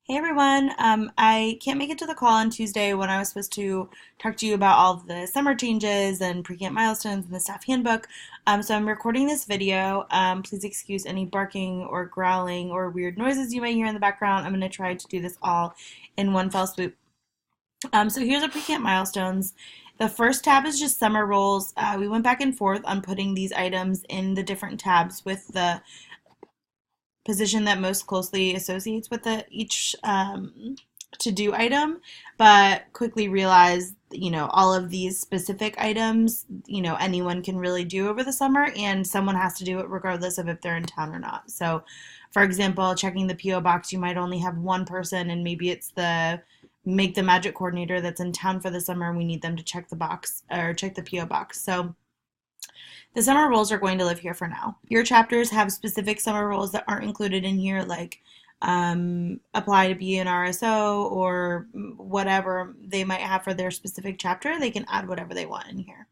Hey everyone, I can't make it to the call on Tuesday when I was supposed to talk to you about all of the summer changes and pre-camp milestones and the staff handbook. So I'm recording this video. Please excuse any barking or growling or weird noises you may hear in the background. I'm going to try to do this all in one fell swoop. So here's our pre-camp milestones. The first tab is just summer roles. We went back and forth on putting these items in the different tabs with the position that most closely associates with each to-do item, but quickly realized, all of these specific items, anyone can really do over the summer, and someone has to do it regardless of if they're in town or not. So, for example, checking the PO box, you might only have one person, and maybe it's the Make the Magic coordinator that's in town for the summer, and we need them to check the box or check the PO box. So the summer roles are going to live here for now. Your chapters have specific summer roles that aren't included in here, like apply to be an RSO or whatever they might have for their specific chapter. They can add whatever they want in here.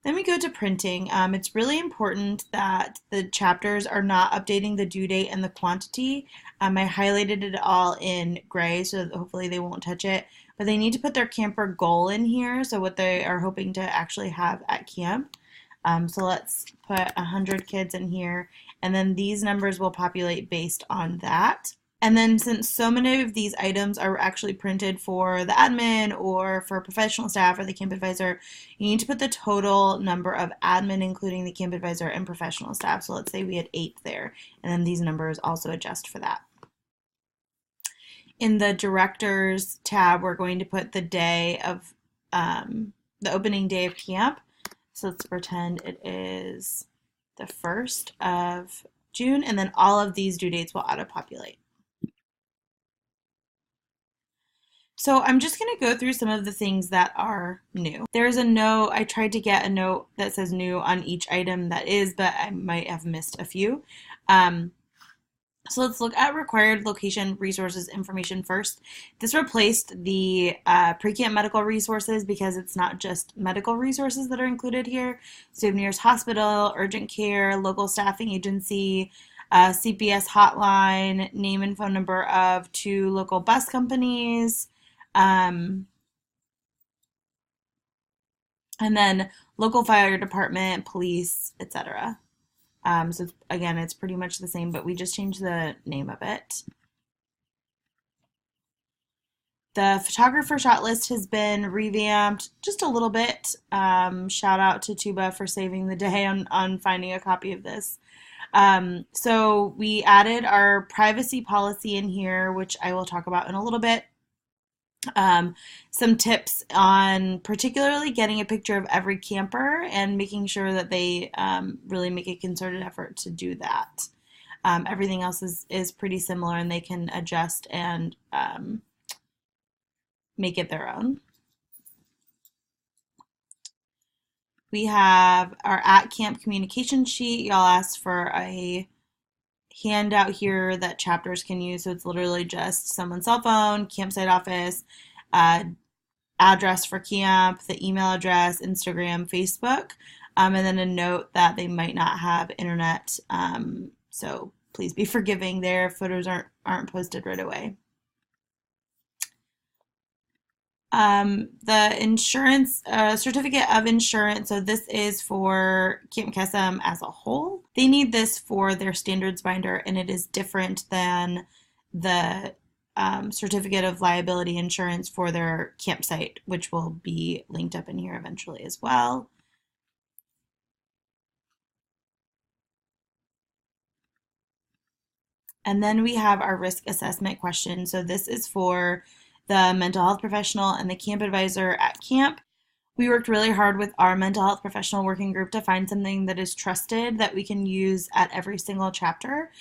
Then we go to printing. It's really important that the chapters are not updating the due date and the quantity. I highlighted it all in gray so that hopefully they won't touch it. But they need to put their camper goal in here, so what they are hoping to actually have at camp. So let's put 100 kids in here, and then these numbers will populate based on that. And then since so many of these items are actually printed for the admin or for professional staff or the camp advisor, you need to put the total number of admin, including the camp advisor and professional staff. So let's say we had 8 there, and then these numbers also adjust for that. In the directors tab, we're going to put the day of the opening day of camp. So let's pretend it is the 1st of June, and then all of these due dates will auto-populate. So I'm just going to go through some of the things that are new. There's a note, I tried to get a note that says new on each item that is, but I might have missed a few. So let's look at required location resources information first. This replaced the pre-camp medical resources because it's not just medical resources that are included here. So you have nearest hospital, urgent care, local staffing agency, CPS hotline, name and phone number of 2 local bus companies, and then local fire department, police, etc. So again, it's pretty much the same, but we just changed the name of it. The photographer shot list has been revamped just a little bit. Shout out to Tuba for saving the day on finding a copy of this. So we added our privacy policy in here, which I will talk about in a little bit. Some tips on particularly getting a picture of every camper and making sure that they really make a concerted effort to do that. Everything else is pretty similar, and they can adjust and make it their own. We have our at camp communication sheet. Y'all asked for a handout here that chapters can use, so it's literally just someone's cell phone, campsite office, address for camp, the email address, Instagram, Facebook, and then a note that they might not have internet, so please be forgiving there if photos aren't posted right away. The insurance certificate of insurance, so this is for Camp Kesem as a whole. They need this for their standards binder, and it is different than the certificate of liability insurance for their campsite, which will be linked up in here eventually as well. And then we have our risk assessment question. So this is for the mental health professional and the camp advisor at camp. We worked really hard with our mental health professional working group to find something that is trusted that we can use at every single chapter.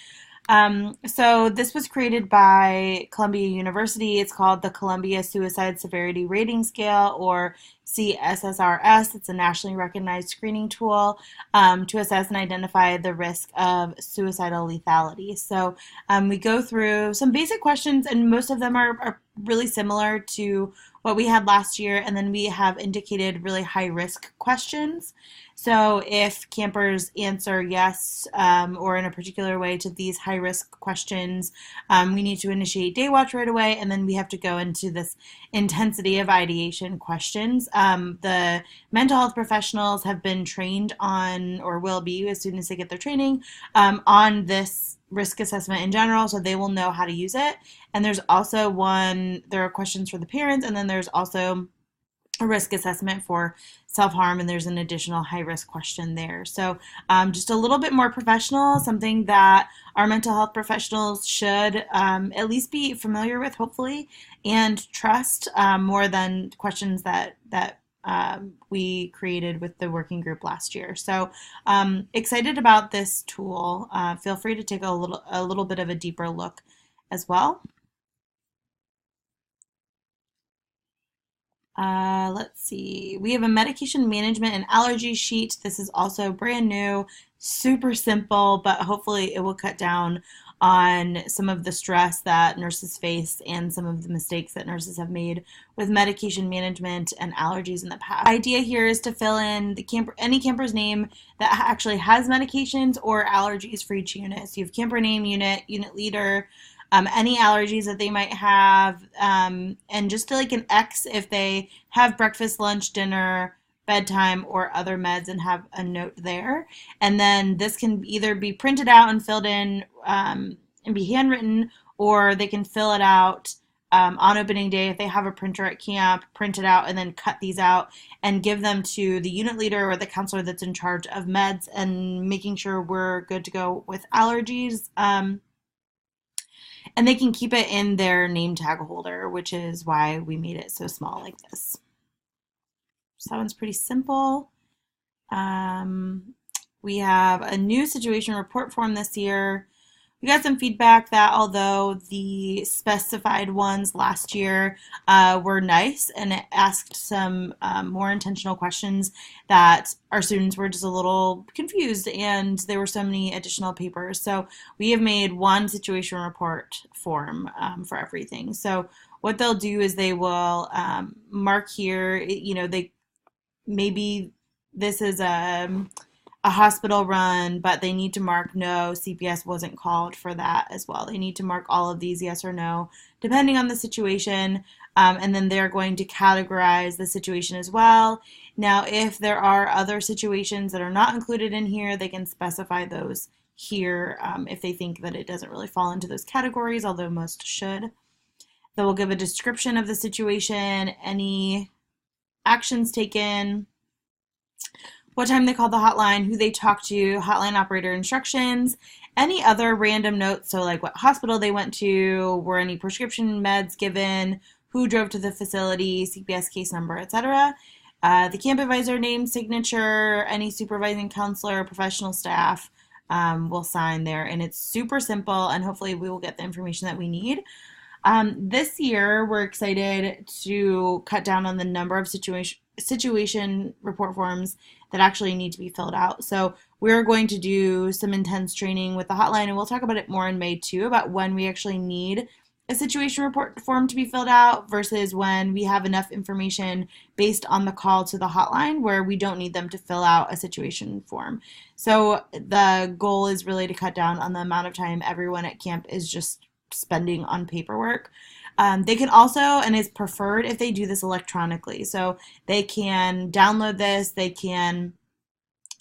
So this was created by Columbia University. It's called the Columbia Suicide Severity Rating Scale, or CSSRS. It's a nationally recognized screening tool to assess and identify the risk of suicidal lethality. So we go through some basic questions, and most of them are really similar to what we had last year, and then we have indicated really high risk questions. So if campers answer yes or in a particular way to these high risk questions, we need to initiate day watch right away, and then we have to go into this intensity of ideation questions. The mental health professionals have been trained on, or will be as soon as they get their training, on this risk assessment in general, so they will know how to use it. And there's also there are questions for the parents, and then there's also a risk assessment for self-harm, and there's an additional high-risk question there. So just a little bit more professional, something that our mental health professionals should at least be familiar with, hopefully, and trust more than questions that we created with the working group last year. So excited about this tool. Feel free to take a little bit of a deeper look as well. Let's see. We have a medication management and allergy sheet. This is also brand new, super simple, but hopefully it will cut down on some of the stress that nurses face and some of the mistakes that nurses have made with medication management and allergies in the past. The idea here is to fill in any camper's name that actually has medications or allergies for each unit. So you have camper name, unit leader, any allergies that they might have, and just like an X if they have breakfast, lunch, dinner, bedtime, or other meds, and have a note there. And then this can either be printed out and filled in and be handwritten, or they can fill it out on opening day if they have a printer at camp, print it out, and then cut these out and give them to the unit leader or the counselor that's in charge of meds and making sure we're good to go with allergies. And they can keep it in their name tag holder, which is why we made it so small like this. So that one's pretty simple. We have a new situation report form this year. We got some feedback that although the specified ones last year were nice and it asked some more intentional questions, that our students were just a little confused and there were so many additional papers. So we have made one situation report form for everything. So what they'll do is they will mark here, maybe this is a hospital run, but they need to mark no, CPS wasn't called for that as well. They need to mark all of these yes or no, depending on the situation, and then they're going to categorize the situation as well. Now, if there are other situations that are not included in here, they can specify those here if they think that it doesn't really fall into those categories, although most should. They will give a description of the situation, any actions taken, what time they called the hotline, who they talked to, hotline operator instructions, any other random notes, so like what hospital they went to, were any prescription meds given, who drove to the facility, CPS case number, etc. The camp advisor name, signature, any supervising counselor, professional staff will sign there, and it's super simple, and hopefully we will get the information that we need. This year, we're excited to cut down on the number of situation report forms that actually need to be filled out. So we're going to do some intense training with the hotline, and we'll talk about it more in May too, about when we actually need a situation report form to be filled out versus when we have enough information based on the call to the hotline where we don't need them to fill out a situation form. So the goal is really to cut down on the amount of time everyone at camp is just spending on paperwork. They can also, and it's preferred if they do this electronically. So they can download this, they can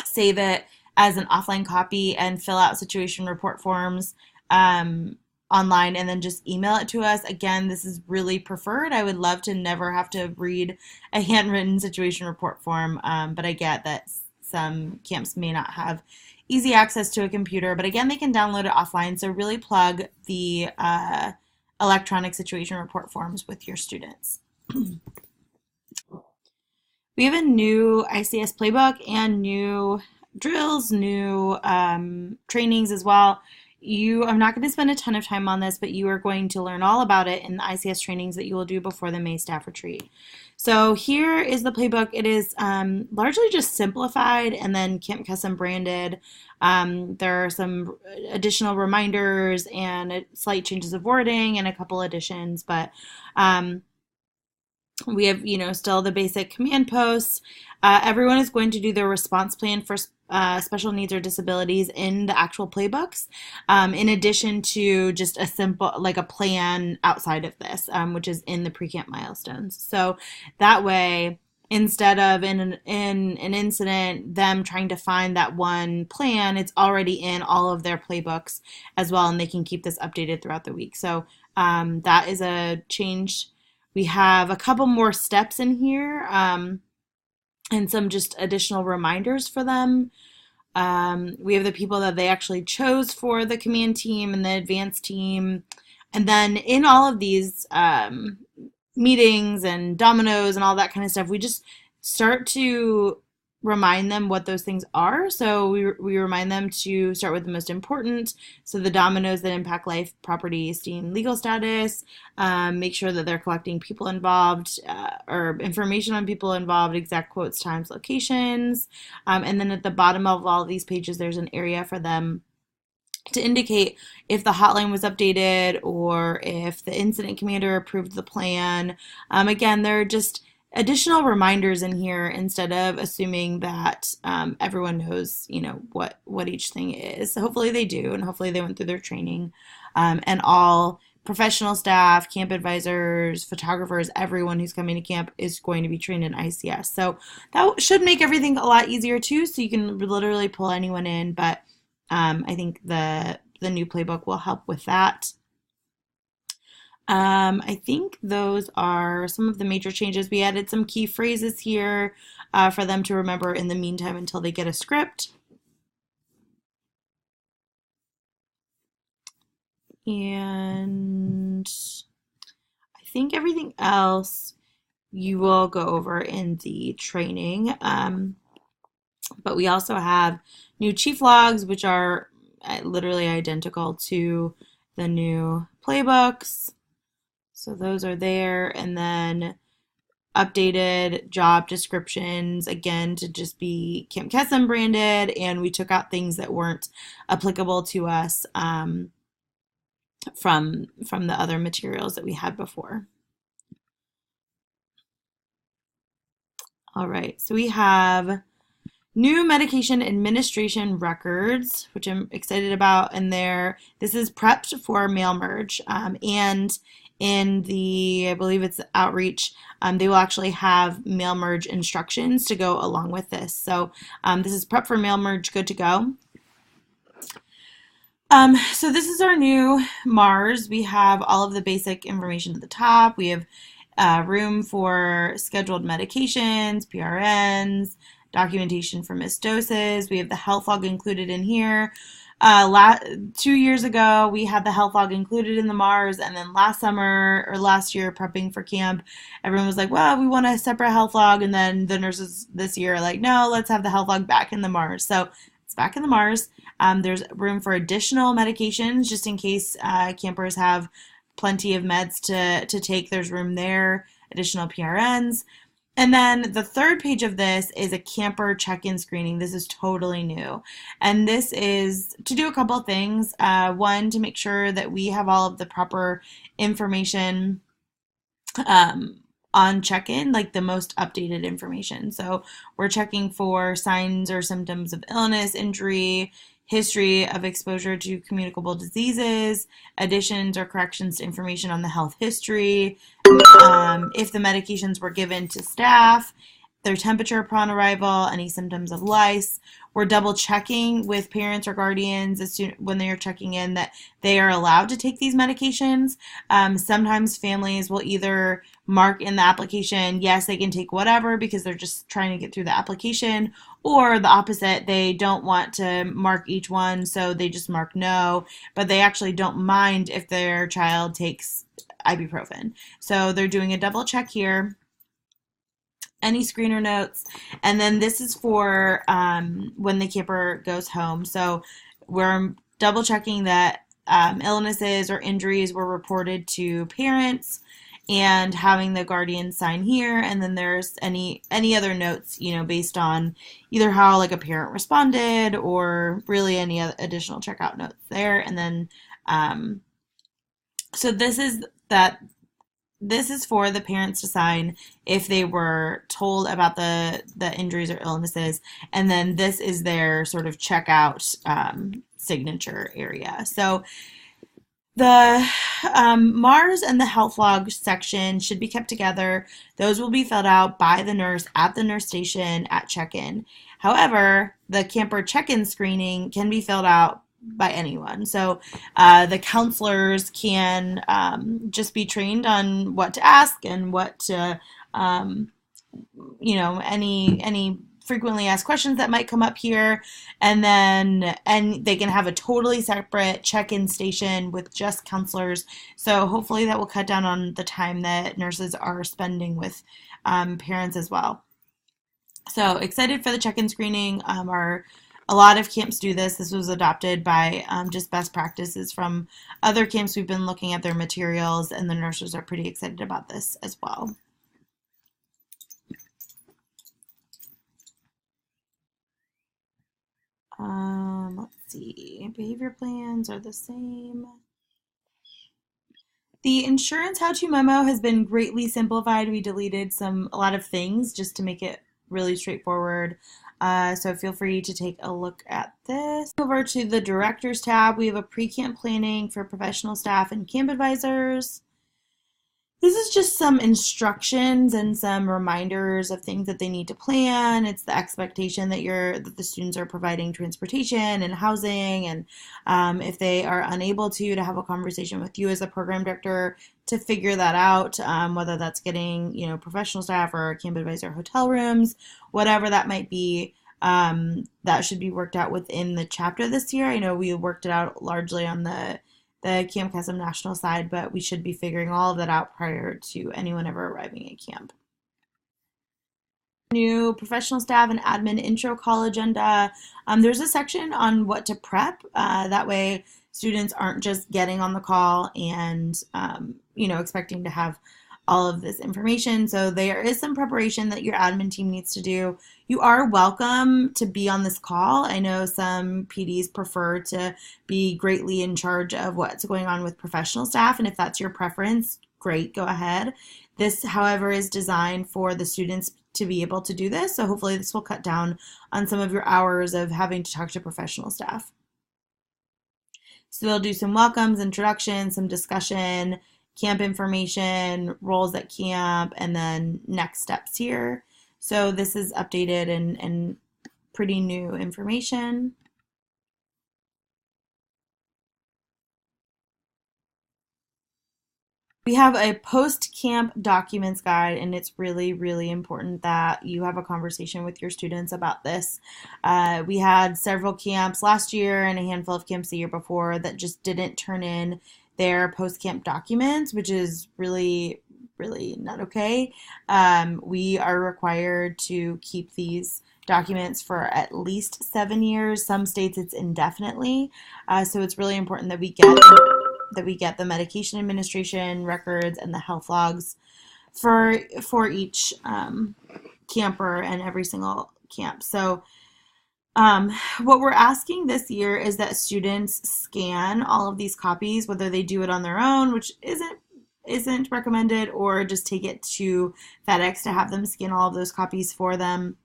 save it as an offline copy and fill out situation report forms online and then just email it to us. Again, this is really preferred. I would love to never have to read a handwritten situation report form, but I get that some camps may not have easy access to a computer, but again, they can download it offline. So really plug the electronic situation report forms with your students. We have a new ICS playbook and new drills, new trainings as well. I'm not going to spend a ton of time on this, but you are going to learn all about it in the ICS trainings that you will do before the May staff retreat. So here is the playbook. It is largely just simplified and then Camp Kesem branded. There are some additional reminders and slight changes of wording and a couple additions, but we have, still the basic command posts. Everyone is going to do their response plan for special needs or disabilities in the actual playbooks, in addition to just a simple, like a plan outside of this, which is in the pre-camp milestones. So that way, instead of in an incident, them trying to find that one plan, it's already in all of their playbooks as well, and they can keep this updated throughout the week. So that is a change. We have a couple more steps in here, and some just additional reminders for them. We have the people that they actually chose for the command team and the advanced team. And then in all of these meetings and dominoes and all that kind of stuff, we just start to remind them what those things are. So we remind them to start with the most important. So the dominoes that impact life, property, esteem, legal status. Make sure that they're collecting people involved or information on people involved, exact quotes, times, locations. And then at the bottom of all of these pages, there's an area for them to indicate if the hotline was updated or if the incident commander approved the plan. Again, they're just additional reminders in here instead of assuming that everyone knows, what each thing is. So hopefully they do, and hopefully they went through their training. And all professional staff, camp advisors, photographers, everyone who's coming to camp is going to be trained in ICS. So that should make everything a lot easier too, so you can literally pull anyone in. But I think the new playbook will help with that. I think those are some of the major changes. We added some key phrases here for them to remember in the meantime until they get a script. And I think everything else you will go over in the training. But we also have new chief logs, which are literally identical to the new playbooks. So those are there, and then updated job descriptions, again, to just be Camp Kesem branded, and we took out things that weren't applicable to us from the other materials that we had before. All right, so we have new medication administration records, which I'm excited about, and this is prepped for mail merge, and in the, I believe it's outreach, they will actually have mail merge instructions to go along with this. So this is prep for mail merge, good to go. So this is our new MARS. We have all of the basic information at the top. We have room for scheduled medications, PRNs, documentation for missed doses. We have the health log included in here. 2 years ago, we had the health log included in the MARS, and then last year, prepping for camp, everyone was like, well, we want a separate health log, and then the nurses this year are like, no, let's have the health log back in the MARS. So it's back in the MARS. There's room for additional medications, just in case campers have plenty of meds to take. There's room there, additional PRNs. And then the third page of this is a camper check-in screening. This is totally new. And this is to do a couple of things. One, to make sure that we have all of the proper information on check-in, like the most updated information. So we're checking for signs or symptoms of illness, injury, history of exposure to communicable diseases, additions or corrections to information on the health history, if the medications were given to staff, their temperature upon arrival, any symptoms of lice. We're double checking with parents or guardians when they are checking in that they are allowed to take these medications. Sometimes families will either mark in the application, yes, they can take whatever because they're just trying to get through the application, or the opposite, they don't want to mark each one, so they just mark no, but they actually don't mind if their child takes ibuprofen. So they're doing a double check here. Any screener notes, and then this is for when the camper goes home. So we're double checking that illnesses or injuries were reported to parents and having the guardian sign here. And then there's any other notes, based on either how like a parent responded or really any additional checkout notes there. And then so this is for the parents to sign if they were told about the injuries or illnesses, and then this is their sort of checkout signature area. So the MARS and the health log section should be kept together. Those will be filled out by the nurse at the nurse station at check-in. However, the camper check-in screening can be filled out by anyone. So the counselors can just be trained on what to ask and what to, any frequently asked questions that might come up here. And they can have a totally separate check-in station with just counselors. So hopefully that will cut down on the time that nurses are spending with parents as well. So excited for the check-in screening. A lot of camps do this. This was adopted by just best practices from other camps. We've been looking at their materials, and the nurses are pretty excited about this as well. Let's see. Behavior plans are the same. The insurance how-to memo has been greatly simplified. We deleted a lot of things just to make it really straightforward. So feel free to take a look at this. Over to the Directors tab, we have a pre-camp planning for professional staff and camp advisors. This is just some instructions and some reminders of things that they need to plan. It's the expectation that the students are providing transportation and housing, and if they are unable to have a conversation with you as a program director to figure that out, whether that's getting professional staff or camp advisor hotel rooms, whatever that might be. That should be worked out within the chapter this year. I know we worked it out largely on the Camp Kesem National side, but we should be figuring all of that out prior to anyone ever arriving at camp. New professional staff and admin intro call agenda. There's a section on what to prep. That way students aren't just getting on the call and expecting to have all of this information. So there is some preparation that your admin team needs to do. You are welcome to be on this call. I know some PDs prefer to be greatly in charge of what's going on with professional staff, and if that's your preference, great, go ahead. This, however, is designed for the students to be able to do this, so hopefully this will cut down on some of your hours of having to talk to professional staff. So they'll do some welcomes, introductions, some discussion, camp information, roles at camp, and then next steps here. So this is updated and pretty new information. We have a post-camp documents guide, and it's really, really important that you have a conversation with your students about this. We had several camps last year and a handful of camps the year before that just didn't turn in their post-camp documents, which is really, really not okay. We are required to keep these documents for at least 7 years. Some states it's indefinitely. So it's really important that we get the medication administration records and the health logs for each camper and every single camp. So what we're asking this year is that students scan all of these copies, whether they do it on their own, which isn't recommended, or just take it to FedEx to have them scan all of those copies for them,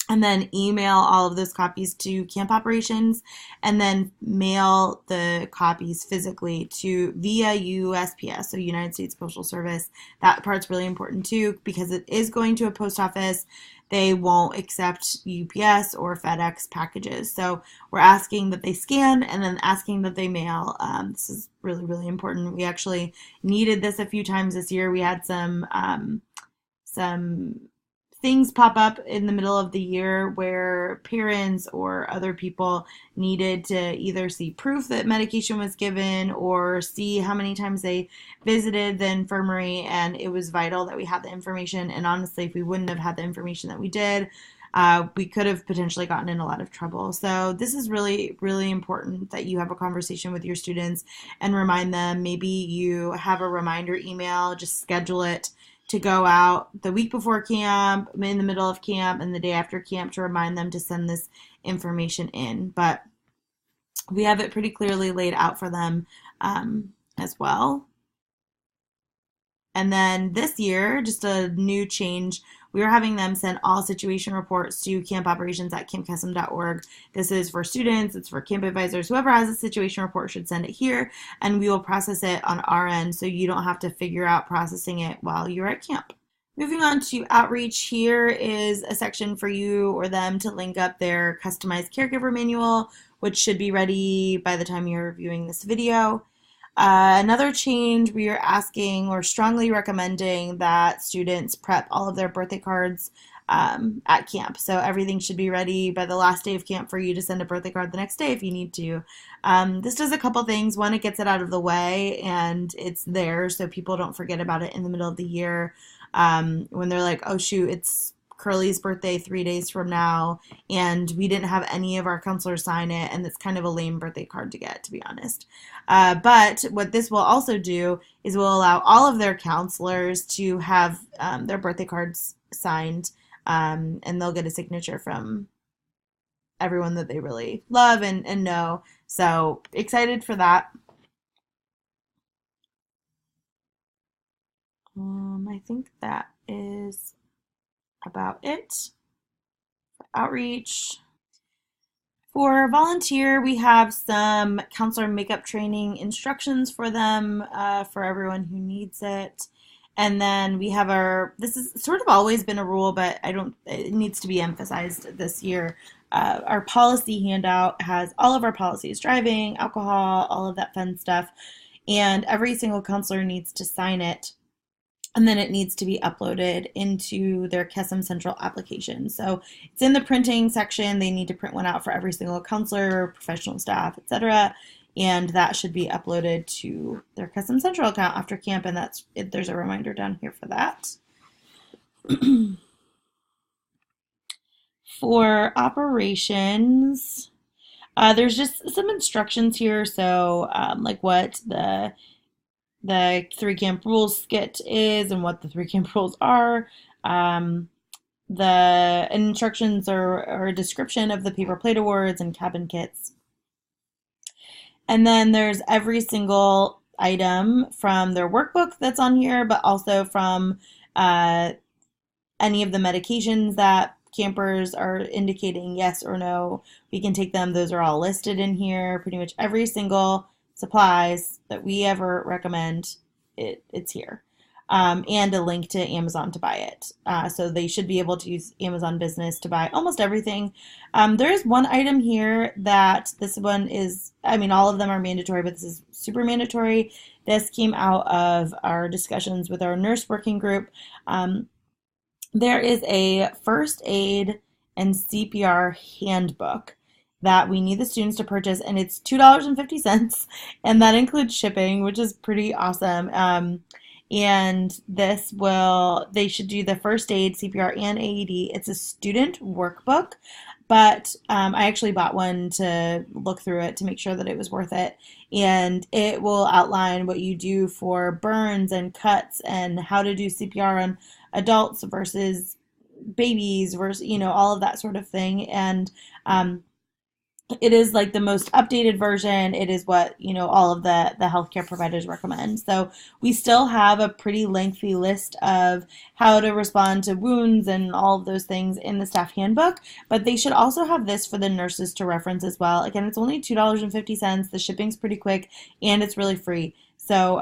and then email all of those copies to camp operations, and then mail the copies physically via USPS, so United States Postal Service. That part's really important too, because it is going to a post office. They won't accept UPS or FedEx packages. So we're asking that they scan and then asking that they mail. This is really, really important. We actually needed this a few times this year. We had some things pop up in the middle of the year where parents or other people needed to either see proof that medication was given or see how many times they visited the infirmary, and it was vital that we had the information. And honestly, if we wouldn't have had the information that we did, we could have potentially gotten in a lot of trouble. So this is really, really important that you have a conversation with your students and remind them. Maybe you have a reminder email, just schedule it to go out the week before camp, in the middle of camp, and the day after camp to remind them to send this information in. But we have it pretty clearly laid out for them as well. And then this year, just a new change, we are having them send all situation reports to campoperations@campkesem.org. This is for students, it's for camp advisors. Whoever has a situation report should send it here, and we will process it on our end so you don't have to figure out processing it while you're at camp. Moving on to outreach, here is a section for you or them to link up their customized caregiver manual, which should be ready by the time you're viewing this video. Another change, we are asking or strongly recommending that students prep all of their birthday cards at camp. So everything should be ready by the last day of camp for you to send a birthday card the next day if you need to. This does a couple things. One, it gets it out of the way and it's there so people don't forget about it in the middle of the year when they're like, oh shoot, it's Curly's birthday 3 days from now, and we didn't have any of our counselors sign it, and it's kind of a lame birthday card to get, to be honest. But what this will also do is will allow all of their counselors to have their birthday cards signed, and they'll get a signature from everyone that they really love and know. So excited for that. I think that is about it for outreach. For volunteer, we have some counselor makeup training instructions for them for everyone who needs it. And then we have this has sort of always been a rule, but it needs to be emphasized this year. Our policy handout has all of our policies, driving, alcohol, all of that fun stuff. And every single counselor needs to sign it. And then it needs to be uploaded into their Kesem Central application. So it's in the printing section. They need to print one out for every single counselor, professional staff, etc. And that should be uploaded to their Kesem Central account after camp. And there's a reminder down here for that. For operations, there's just some instructions here. So like what the 3 camp rules skit is and what the 3 camp rules are. The instructions are a description of the paper plate awards and cabin kits. And then there's every single item from their workbook that's on here, but also from any of the medications that campers are indicating yes or no, we can take them. Those are all listed in here. Pretty much every single supplies that we ever recommend, it's here. And a link to Amazon to buy it. So they should be able to use Amazon Business to buy almost everything. There is one item here that this one is, all of them are mandatory, but this is super mandatory. This came out of our discussions with our nurse working group. There is a first aid and CPR handbook that we need the students to purchase, and it's $2.50, and that includes shipping, which is pretty awesome. And they should do the first aid, CPR, and AED. It's a student workbook, but I actually bought one to look through it to make sure that it was worth it. And it will outline what you do for burns and cuts and how to do CPR on adults versus babies versus, all of that sort of thing. And it is like the most updated version. It is what, all of the healthcare providers recommend. So we still have a pretty lengthy list of how to respond to wounds and all of those things in the staff handbook, but they should also have this for the nurses to reference as well. Again, it's only $2.50. The shipping's pretty quick and it's really free. So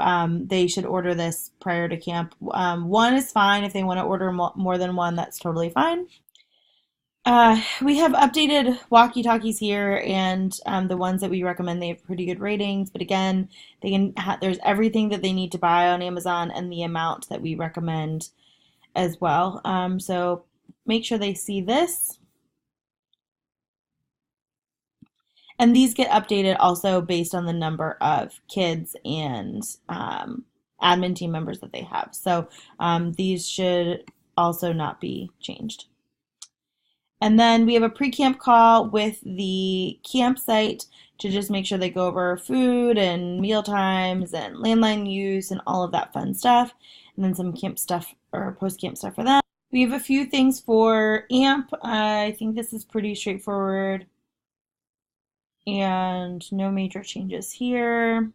they should order this prior to camp. One is fine. If they want to order more than one, that's totally fine. We have updated walkie-talkies here, and the ones that we recommend, they have pretty good ratings. But again, there's everything that they need to buy on Amazon and the amount that we recommend as well. So make sure they see this. And these get updated also based on the number of kids and admin team members that they have. So these should also not be changed. And then we have a pre-camp call with the campsite to just make sure they go over food and meal times and landline use and all of that fun stuff. And then some camp stuff or post-camp stuff for them. We have a few things for AMP. I think this is pretty straightforward and no major changes here.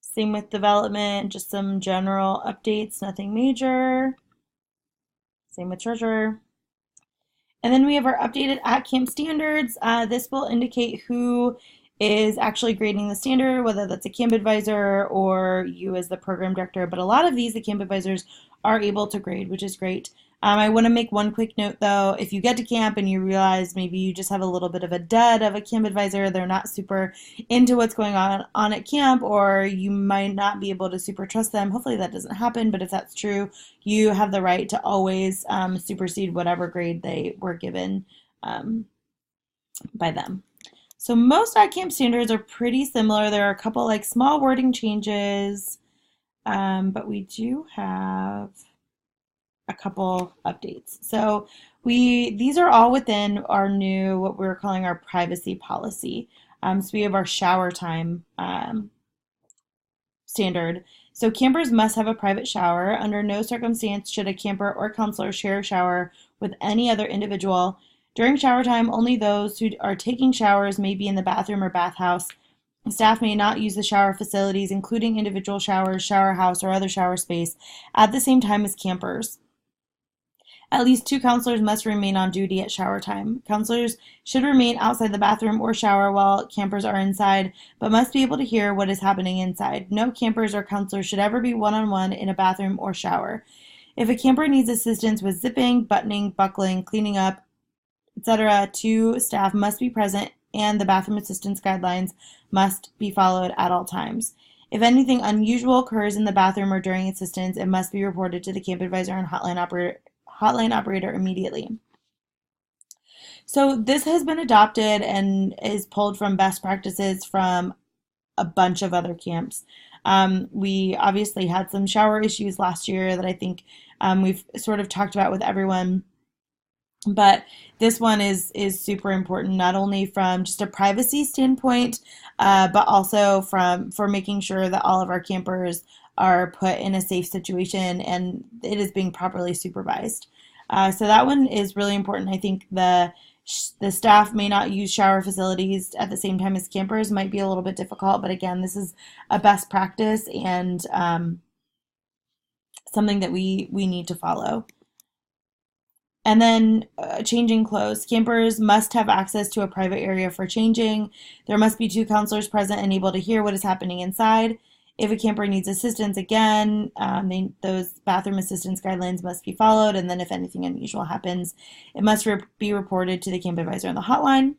Same with development, just some general updates, nothing major. Same with treasurer. And then we have our updated at camp standards. This will indicate who is actually grading the standard, whether that's a camp advisor or you as the program director. But a lot of these, the camp advisors are able to grade, which is great. I want to make one quick note though. If you get to camp and you realize maybe you just have a little bit of a dud of a camp advisor, they're not super into what's going on at camp, or you might not be able to super trust them. Hopefully that doesn't happen, but if that's true, you have the right to always supersede whatever grade they were given by them. So most at camp standards are pretty similar. There are a couple like small wording changes, but we do have a couple updates. So these are all within our new, what we're calling our privacy policy. So we have our shower time standard. So campers must have a private shower. Under no circumstance should a camper or counselor share a shower with any other individual. During shower time, only those who are taking showers may be in the bathroom or bathhouse. Staff may not use the shower facilities, including individual showers, shower house, or other shower space, at the same time as campers. At least 2 counselors must remain on duty at shower time. Counselors should remain outside the bathroom or shower while campers are inside, but must be able to hear what is happening inside. No campers or counselors should ever be one-on-one in a bathroom or shower. If a camper needs assistance with zipping, buttoning, buckling, cleaning up, etc., 2 staff must be present and the bathroom assistance guidelines must be followed at all times. If anything unusual occurs in the bathroom or during assistance, it must be reported to the camp advisor and hotline operator immediately. So this has been adopted and is pulled from best practices from a bunch of other camps. We obviously had some shower issues last year that I think we've sort of talked about with everyone. But this one is super important, not only from just a privacy standpoint, but also for making sure that all of our campers are put in a safe situation and it is being properly supervised. So that one is really important. I think the staff may not use shower facilities at the same time as campers, might be a little bit difficult, but again, this is a best practice and something that we need to follow. And then changing clothes. Campers must have access to a private area for changing. There must be 2 counselors present and able to hear what is happening inside. If a camper needs assistance, again, those bathroom assistance guidelines must be followed. And then if anything unusual happens, it must be reported to the camp advisor on the hotline.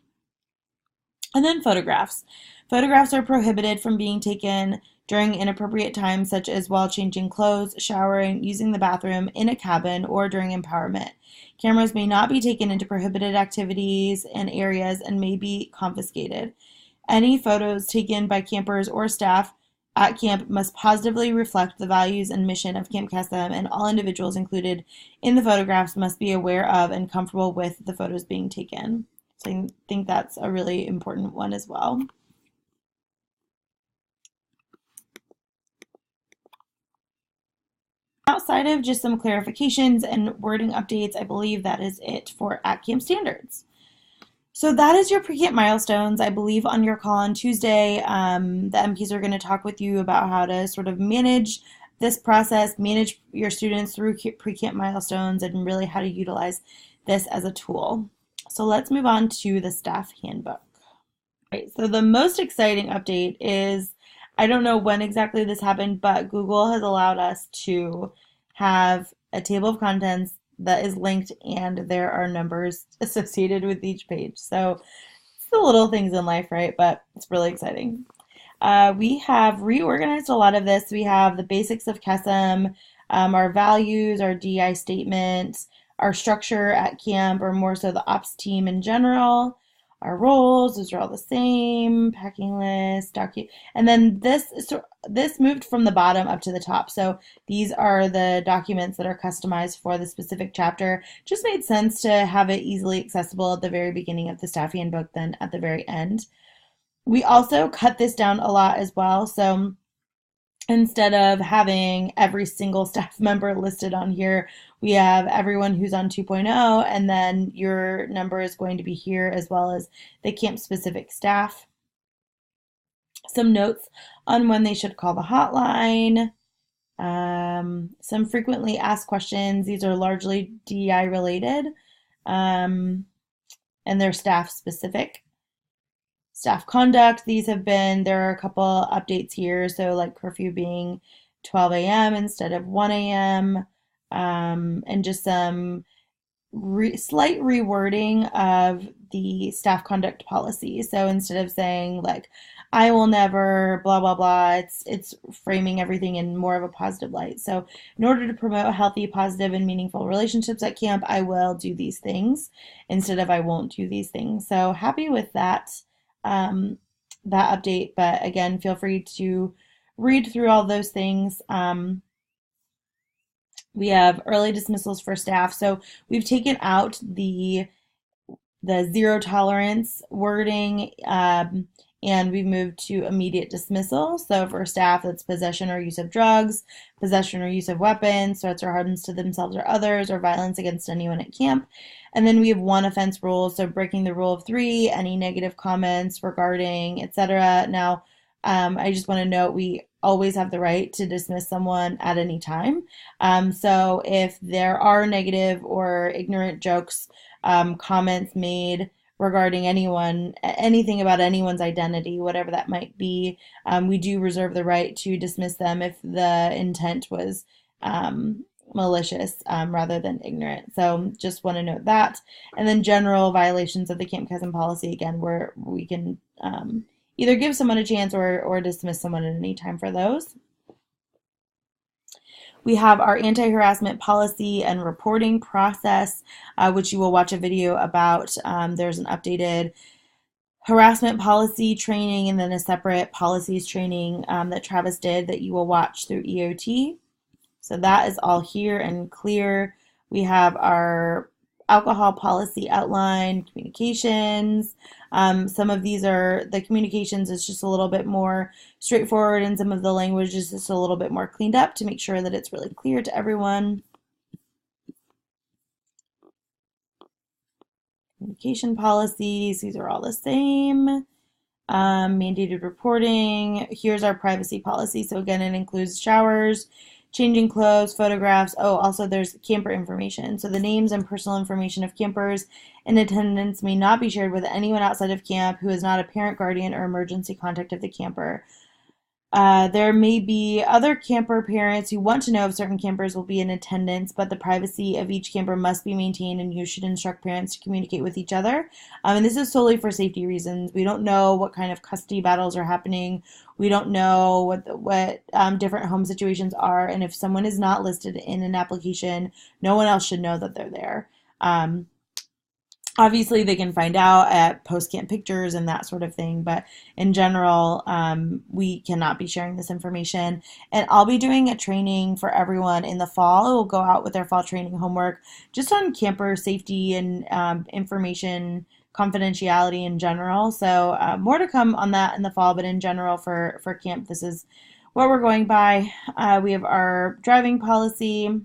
And then photographs. Photographs are prohibited from being taken during inappropriate times, such as while changing clothes, showering, using the bathroom, in a cabin, or during empowerment. Cameras may not be taken into prohibited activities and areas and may be confiscated. Any photos taken by campers or staff at camp must positively reflect the values and mission of Camp Kesem, and all individuals included in the photographs must be aware of and comfortable with the photos being taken. So I think that's a really important one as well. Outside of just some clarifications and wording updates, I believe that is it for at camp standards. So that is your pre-camp milestones. I believe on your call on Tuesday, the MPs are going to talk with you about how to sort of manage this process, manage your students through pre-camp milestones, and really how to utilize this as a tool. So let's move on to the staff handbook. Right, so the most exciting update is, I don't know when exactly this happened, but Google has allowed us to have a table of contents that is linked and there are numbers associated with each page. So it's the little things in life, right? But it's really exciting. We have reorganized a lot of this. We have the basics of Kesem, our values, our DI statements, our structure at camp, or more so the ops team in general, our roles, those are all the same. Packing list, and then this moved from the bottom up to the top. So these are the documents that are customized for the specific chapter. Just made sense to have it easily accessible at the very beginning of the staff handbook than at the very end. We also cut this down a lot as well. So instead of having every single staff member listed on here, we have everyone who's on 2.0, and then your number is going to be here as well as the camp specific staff. Some notes on when they should call the hotline. Some frequently asked questions. These are largely DEI related, and they're staff specific. Staff conduct, there are a couple updates here. So like curfew being 12 a.m. instead of 1 a.m. And just some slight rewording of the staff conduct policy. So instead of saying like, I will never, blah, blah, blah, it's framing everything in more of a positive light. So in order to promote healthy, positive, and meaningful relationships at camp, I will do these things instead of I won't do these things. So happy with that update. But again, feel free to read through all those things. We have early dismissals for staff. So we've taken out the zero tolerance wording, and we've moved to immediate dismissal. So for staff, that's possession or use of drugs, possession or use of weapons, threats or harms to themselves or others, or violence against anyone at camp. And then we have one offense rule, so breaking the rule of 3, any negative comments regarding, etc. Now, I just want to note we always have the right to dismiss someone at any time. So if there are negative or ignorant jokes, comments made regarding anything about anyone's identity, whatever that might be, we do reserve the right to dismiss them if the intent was malicious rather than ignorant. So just want to note that. And then general violations of the Camp Cousins policy, again, where we can either give someone a chance or dismiss someone at any time for those. We have our anti-harassment policy and reporting process, which you will watch a video about. There's an updated harassment policy training and then a separate policies training that Travis did that you will watch through EOT. So that is all here and clear. We have our alcohol policy outline, communications. Some of these are, the communications is just a little bit more straightforward, and some of the language is just a little bit more cleaned up to make sure that it's really clear to everyone. Communication policies, these are all the same. Mandated reporting, here's our privacy policy. So again, it includes showers, changing clothes, photographs. Oh, also there's camper information. So the names and personal information of campers in attendance may not be shared with anyone outside of camp who is not a parent, guardian, or emergency contact of the camper. There may be other camper parents who want to know if certain campers will be in attendance, but the privacy of each camper must be maintained, and you should instruct parents to communicate with each other. And this is solely for safety reasons. We don't know what kind of custody battles are happening. We don't know what different home situations are, and if someone is not listed in an application, no one else should know that they're there. Obviously, they can find out at post-camp pictures and that sort of thing, but in general, we cannot be sharing this information. And I'll be doing a training for everyone in the fall. It will go out with their fall training homework just on camper safety and information confidentiality in general. So more to come on that in the fall, but in general for camp, this is what we're going by. We have our driving policy.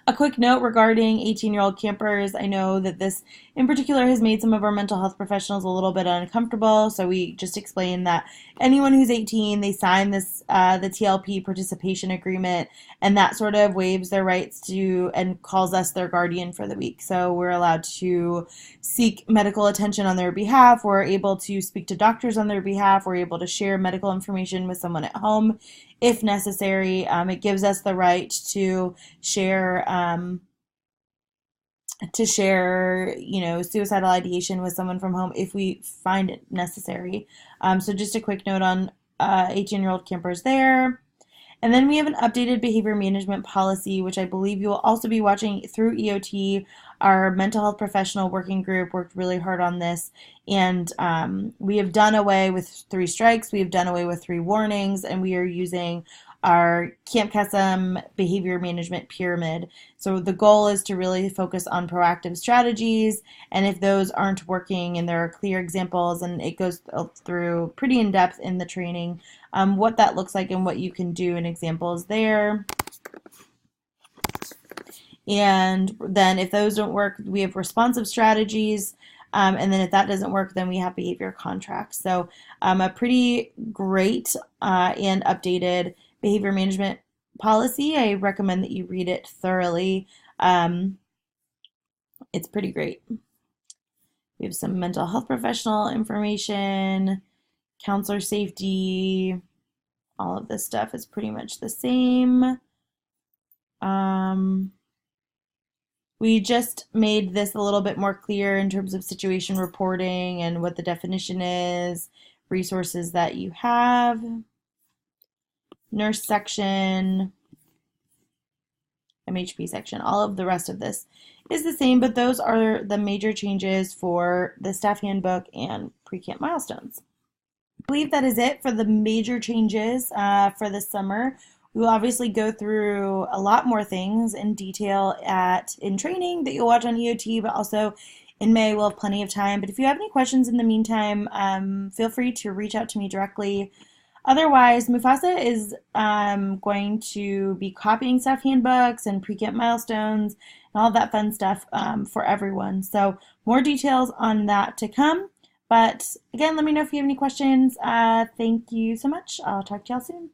A quick note regarding 18-year-old campers. I know that this in particular has made some of our mental health professionals a little bit uncomfortable, so we just explained that anyone who's 18, they sign this the TLP participation agreement, and that sort of waives their rights to and calls us their guardian for the week. So we're allowed to seek medical attention on their behalf. We're able to speak to doctors on their behalf. We're able to share medical information with someone at home if necessary. It gives us the right to share suicidal ideation with someone from home if we find it necessary. So just a quick note on 18-year-old campers there. And then we have an updated behavior management policy, which I believe you will also be watching through EOT. Our mental health professional working group worked really hard on this, and we have done away with 3 strikes, we have done away with 3 warnings, and we are using our Camp Kesem behavior management pyramid. So the goal is to really focus on proactive strategies, and if those aren't working and there are clear examples, and it goes through pretty in depth in the training, what that looks like and what you can do and examples there. And then if those don't work, we have responsive strategies. And then if that doesn't work, then we have behavior contracts. So a pretty great and updated behavior management policy. I recommend that you read it thoroughly. It's pretty great. We have some mental health professional information, counselor safety, all of this stuff is pretty much the same. We just made this a little bit more clear in terms of situation reporting and what the definition is, resources that you have, nurse section, MHP section. All of the rest of this is the same, but those are the major changes for the staff handbook and pre-camp milestones. I believe that is it for the major changes for this summer. We will obviously go through a lot more things in detail in training that you'll watch on EOT, but also in May we'll have plenty of time. But if you have any questions in the meantime, feel free to reach out to me directly. Otherwise, Mufasa is going to be copying staff handbooks and pre-camp milestones and all that fun stuff for everyone. So more details on that to come. But again, let me know if you have any questions. Thank you so much. I'll talk to y'all soon.